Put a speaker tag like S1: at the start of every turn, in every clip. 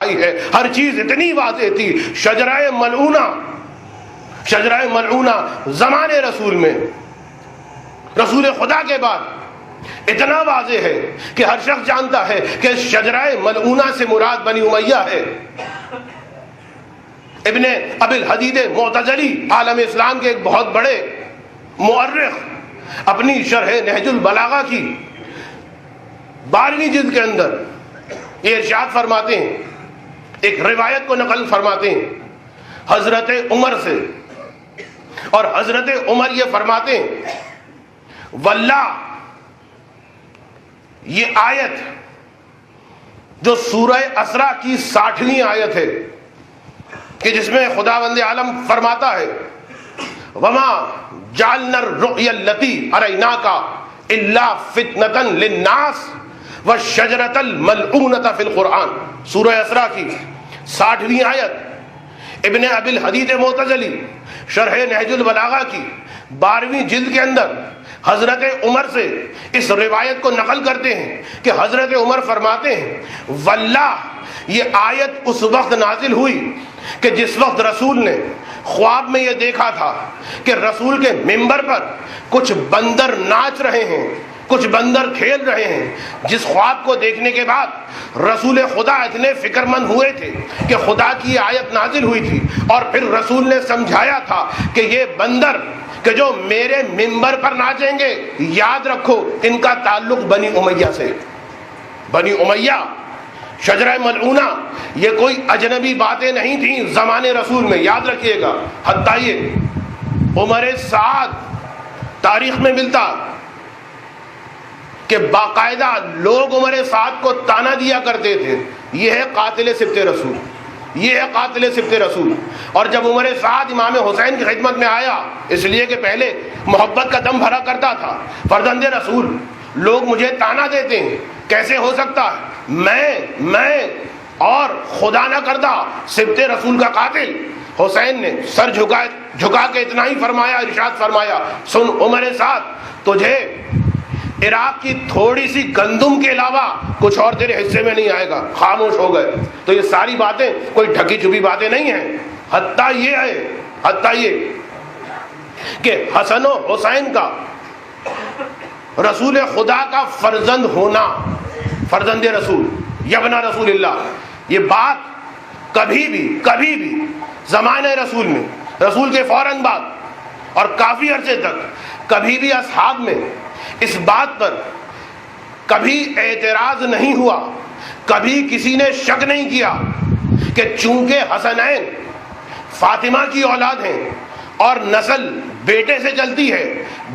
S1: آئی ہے، ہر چیز اتنی واضح تھی. شجرہ ملعونہ زمانے رسول میں، رسول خدا کے بعد اتنا واضح ہے کہ ہر شخص جانتا ہے کہ شجرہ ملعونہ سے مراد بنی امیہ ہے. ابن ابی الحدید معتزلی عالم اسلام کے ایک بہت بڑے مورخ اپنی شرح نہج البلاغہ کی 12ویں جلد کے اندر یہ ارشاد فرماتے ہیں، ایک روایت کو نقل فرماتے ہیں حضرت عمر سے، اور حضرت عمر یہ فرماتے ہیں واللہ یہ آیت جو سورہ اسراء کی 60ویں آیت ہے کہ جس میں خداوند عالم فرماتا ہے وما جعلنا الرؤيا التي اريناك الا فتنة للناس والشجرة الملعونة في القرآن، سورہ اسراء کی 60ویں آیت ابن ابی الحدید معتزلی شرح نہج البلاغہ کی 12ویں جلد کے اندر حضرت عمر سے اس روایت کو نقل کرتے ہیں کہ حضرت عمر فرماتے ہیں واللہ یہ آیت اس وقت نازل ہوئی کہ جس وقت رسول نے خواب میں یہ دیکھا تھا کہ رسول کے منبر پر کچھ بندر ناچ رہے ہیں، کچھ بندر کھیل رہے ہیں. جس خواب کو دیکھنے کے بعد رسول خدا اتنے فکر مند ہوئے تھے کہ خدا کی آیت نازل ہوئی تھی، اور پھر رسول نے سمجھایا تھا کہ یہ بندر کہ جو میرے منبر پر ناچیں گے یاد رکھو ان کا تعلق بنی امیہ سے. بنی امیہ، شجرہ ملعونہ یہ کوئی اجنبی باتیں نہیں تھیں زمانے رسول میں، یاد رکھیے گا. حتیٰ یہ عمر سعد تاریخ میں ملتا کہ باقاعدہ لوگ عمر سعد کو تانا دیا کرتے تھے یہ ہے قاتل سبط رسول، یہ ہے قاتل سبط رسول. اور جب عمر سعد امام حسین کی خدمت میں آیا، اس لیے کہ پہلے محبت کا دم بھرا کرتا تھا، فرزند رسول لوگ مجھے تانا دیتے ہیں، کیسے ہو سکتا ہے میں اور خدا نہ کردہ سبط رسول کا قاتل. حسین نے سر جھکا کے اتنا ہی فرمایا، ارشاد فرمایا سن عمر سعد، تجھے عراق کی تھوڑی سی گندم کے علاوہ کچھ اور تیرے حصے میں نہیں آئے گا. خاموش ہو گئے. تو یہ ساری باتیں کوئی ڈھکی چھپی باتیں نہیں ہیں. حتیٰ یہ کہ حسن و حسین کا رسول خدا کا فرزند ہونا، فرزند رسول، یبنا رسول اللہ، یہ بات کبھی بھی زمانہ رسول میں، رسول کے فوراً بعد اور کافی عرصے تک کبھی بھی اصحاب میں اس بات پر کبھی اعتراض نہیں ہوا، کبھی کسی نے شک نہیں کیا کہ چونکہ حسنین فاطمہ کی اولاد ہیں اور نسل بیٹے سے چلتی ہے،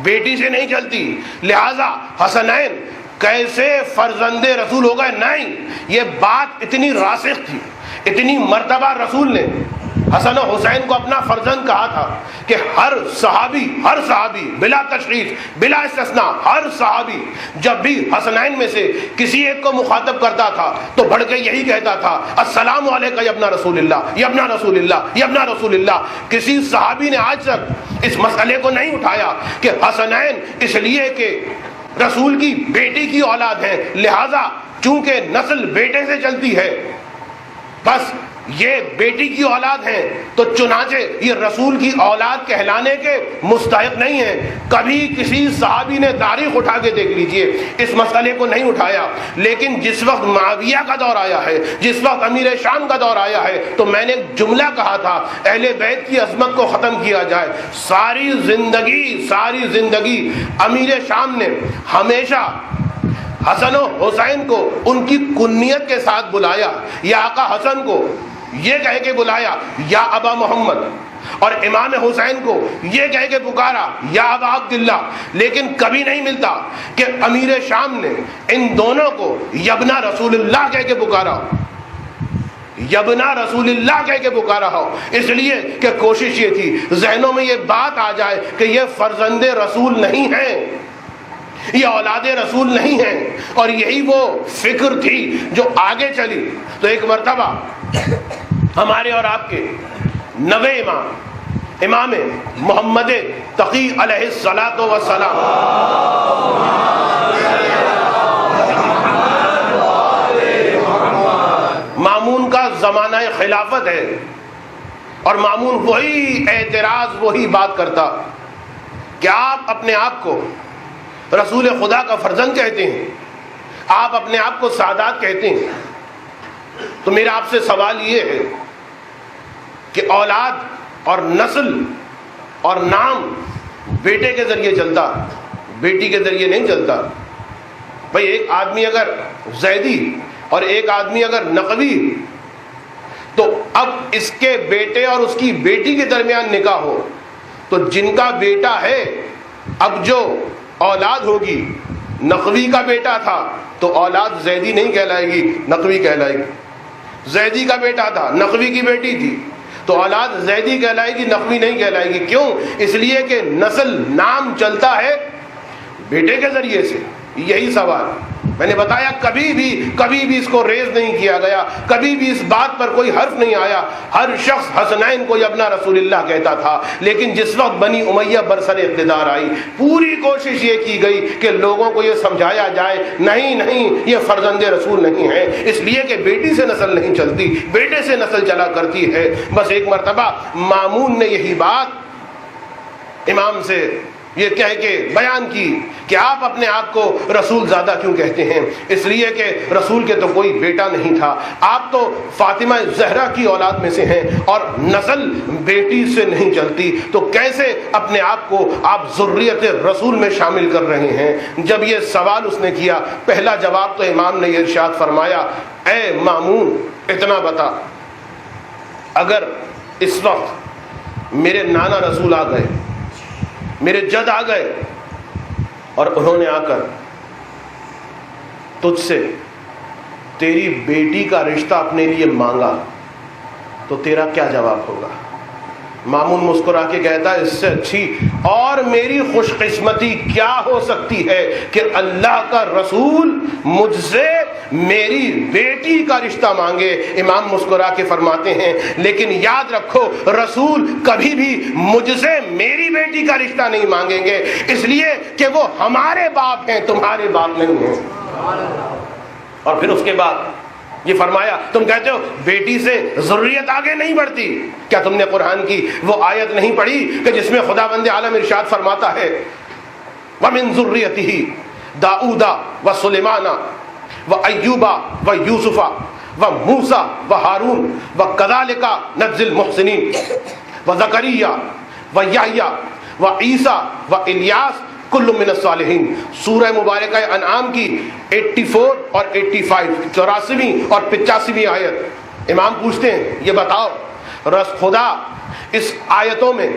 S1: بیٹی سے نہیں چلتی، لہذا حسنین کیسے فرزند رسول ہو گئے. نہیں، یہ بات اتنی راسخ تھی، اتنی مرتبہ رسول نے حسن و حسین کو اپنا فرزند کہا تھا کہ ہر صحابی بلا تشریف بلا استثناء، ہر صحابی جب بھی حسنین میں سے کسی ایک کو مخاطب کرتا تھا تو بڑھ کے یہی کہتا تھا السلام علیکہ یا ابن رسول اللہ، یا ابن رسول اللہ، یا ابن رسول اللہ. کسی صحابی نے آج تک اس مسئلے کو نہیں اٹھایا کہ حسنین اس لیے کہ رسول کی بیٹی کی اولاد ہے، لہذا چونکہ نسل بیٹے سے چلتی ہے بس یہ بیٹی کی اولاد ہیں تو چنانچہ یہ رسول کی اولاد کہلانے کے مستحق نہیں ہیں. کبھی کسی صحابی نے تاریخ اٹھا کے دیکھ لیجئے اس مسئلے کو نہیں اٹھایا. لیکن جس وقت معاویہ کا دور آیا ہے، جس وقت امیر شام کا دور آیا ہے، تو میں نے ایک جملہ کہا تھا اہل بیت کی عظمت کو ختم کیا جائے. ساری زندگی امیر شام نے ہمیشہ حسن و حسین کو ان کی کنیت کے ساتھ بلایا، یا آقا حسن کو یہ کہہ کے بلایا یا ابا محمد، اور امام حسین کو یہ کہہ کے پکارا یا ابا عبداللہ. لیکن کبھی نہیں ملتا کہ امیر شام نے ان دونوں کو یبنا رسول اللہ کہہ کے پکارا، یبنا رسول اللہ کہہ کے پکارا ہو. اس لیے کہ کوشش یہ تھی ذہنوں میں یہ بات آ جائے کہ یہ فرزند رسول نہیں ہیں، یہ اولاد رسول نہیں ہیں. اور یہی وہ فکر تھی جو آگے چلی. تو ایک مرتبہ ہمارے اور آپ کے نوے امام محمد تقی علیہ الصلاۃ والسلام مامون کا خلافت ہے، اور مامون وہی اعتراض، وہی بات کرتا کہ آپ اپنے آپ کو رسول خدا کا فرزند کہتے ہیں، آپ اپنے آپ کو سعادات کہتے ہیں، تو میرا آپ سے سوال یہ ہے کہ اولاد اور نسل اور نام بیٹے کے ذریعے چلتا، بیٹی کے ذریعے نہیں چلتا۔ بھئی ایک آدمی اگر زیدی اور ایک آدمی اگر نقوی، تو اب اس کے بیٹے اور اس کی بیٹی کے درمیان نکاح ہو تو جن کا بیٹا ہے، اب جو اولاد ہوگی، نقوی کا بیٹا تھا تو اولاد زیدی نہیں کہلائے گی، نقوی کہلائے گی۔ زیدی کا بیٹا تھا، نقوی کی بیٹی تھی، تو اولاد زیدی کہلائے گی، نقوی نہیں کہلائے گی۔ کیوں؟ اس لیے کہ نسل، نام چلتا ہے بیٹے کے ذریعے سے۔ یہی سوال میں نے بتایا، کبھی بھی اس کو ریز نہیں کیا گیا، کبھی بھی اس بات پر کوئی حرف نہیں آیا۔ ہر شخص حسنین کو ابن رسول اللہ کہتا تھا، لیکن جس وقت بنی امیہ برسر اقتدار آئی، پوری کوشش یہ کی گئی کہ لوگوں کو یہ سمجھایا جائے نہیں یہ فرزند رسول نہیں ہے، اس لیے کہ بیٹی سے نسل نہیں چلتی، بیٹے سے نسل چلا کرتی ہے۔ بس ایک مرتبہ مامون نے یہی بات امام سے یہ کہہ کے بیان کی کہ آپ اپنے آپ کو رسول زادہ کیوں کہتے ہیں؟ اس لیے کہ رسول کے تو کوئی بیٹا نہیں تھا، آپ تو فاطمہ زہرا کی اولاد میں سے ہیں اور نسل بیٹی سے نہیں چلتی، تو کیسے اپنے آپ کو آپ ذریت رسول میں شامل کر رہے ہیں؟ جب یہ سوال اس نے کیا، پہلا جواب تو امام نے یہ ارشاد فرمایا، اے مامون اتنا بتا، اگر اس وقت میرے نانا رسول آ گئے، میرے جد آ گئے اور انہوں نے آ کر تجھ سے تیری بیٹی کا رشتہ اپنے لیے مانگا تو تیرا کیا جواب ہوگا؟ مامون مسکرا کے کہتا ہے، اس سے اچھی اور میری خوش قسمتی کیا ہو سکتی ہے کہ اللہ کا رسول مجھ سے میری بیٹی کا رشتہ مانگے۔ امام مسکرا کے فرماتے ہیں، لیکن یاد رکھو رسول کبھی بھی مجھ سے میری بیٹی کا رشتہ نہیں مانگیں گے، اس لیے کہ وہ ہمارے باپ ہیں، تمہارے باپ نہیں ہیں۔ اور پھر اس کے بعد یہ فرمایا، تم کہتے ہو بیٹی سے ذریت آگے نہیں بڑھتی، کیا تم نے قرآن کی وہ آیت نہیں پڑھی کہ جس میں خداوند عالم ارشاد فرماتا ہے، وَمِن ذُرِّيَّتِهِ دَاؤُودَ وَسُلَيْمَانَ وَأَيُّوبَ وَيُوسُفَ وَمُوسَى وَهَارُونَ وَكَذَلِكَ نَجْزِي الْمُحْسِنِينَ وَزَكَرِيَّا وَيَحْيَىٰ وَعِيسَىٰ وَإِلْيَاسَ کل من الصالحین۔ سورہ مبارکہ انعام کی 84 اور 85، 84ویں اور 85ویں آیت۔ امام پوچھتے ہیں، یہ بتاؤ خدا اس آیتوں میں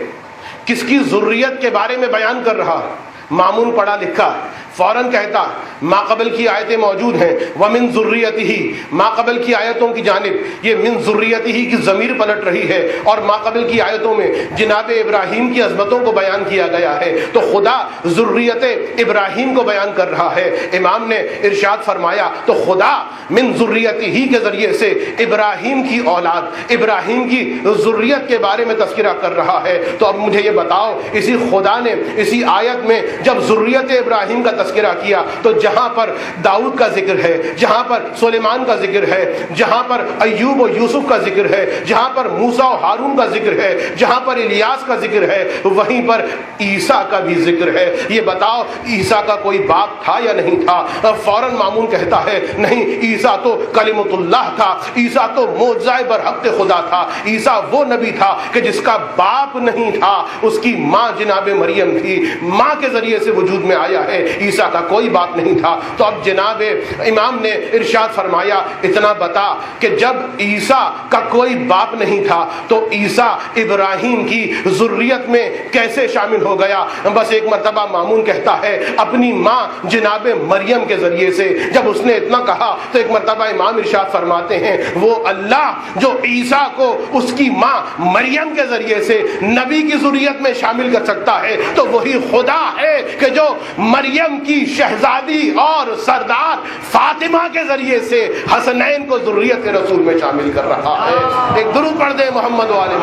S1: کس کی ذریت کے بارے میں بیان کر رہا ہے؟ مامون پڑھا لکھا ہے، فوراً کہتا ما قبل کی آیتیں موجود ہیں، وَمِن ذُرِّيَّتِهِ ما قبل کی آیتوں کی جانب یہ من ذریتہ کی ضمیر پلٹ رہی ہے، اور ما قبل کی آیتوں میں جناب ابراہیم کی عظمتوں کو بیان کیا گیا ہے، تو خدا ذریت ابراہیم کو بیان کر رہا ہے۔ امام نے ارشاد فرمایا تو خدا من ذریتہ کے ذریعے سے ابراہیم کی اولاد، ابراہیم کی ذریت کے بارے میں تذکرہ کر رہا ہے۔ تو اب مجھے یہ بتاؤ، اسی خدا نے اسی آیت میں جب ذریت ابراہیم کا تذکرہ کیا تو جہاں پر داؤد کا ذکر ہے، جہاں پر سلیمان کا ذکر ہے، جہاں پر ایوب و یوسف کا ذکر ہے، جہاں پر موسیٰ و ہارون کا ذکر ہے، جہاں پر الیاس کا ذکر ہے، وہیں پر عیسیٰ کا بھی ذکر ہے۔ یہ بتاؤ عیسیٰ کا کوئی باپ تھا یا نہیں تھا؟ فوراً مامون کہتا ہے نہیں، عیسیٰ تو کلمۃ اللہ تھا، عیسیٰ تو معجزہ برحق خدا تھا، عیسیٰ وہ نبی تھا کہ جس کا باپ نہیں تھا، اس کی ماں جناب مریم تھی، ماں کے ذریعے سے وجود میں آیا ہے، عیسیٰ کا کوئی باپ نہیں تھا۔ تو اب جناب امام نے ارشاد فرمایا اتنا بتا کہ جب عیسیٰ کا کوئی باپ نہیں تھا تو عیسیٰ ابراہیم کی ذریت میں کیسے شامل ہو گیا؟ بس ایک مرتبہ مامون کہتا ہے اپنی ماں جناب مریم کے ذریعے سے۔ جب اس نے اتنا کہا تو ایک مرتبہ امام ارشاد فرماتے ہیں وہ اللہ جو عیسیٰ کو اس کی ماں مریم کے ذریعے سے نبی کی ذریت میں شامل کر سکتا ہے تو وہی خدا ہے کہ جو مریم کی شہزادی اور سردار فاطمہ کے ذریعے سے حسنین کو ذریت رسول میں شامل کر رہا ہے۔ ایک درود پڑھ دیں محمد والے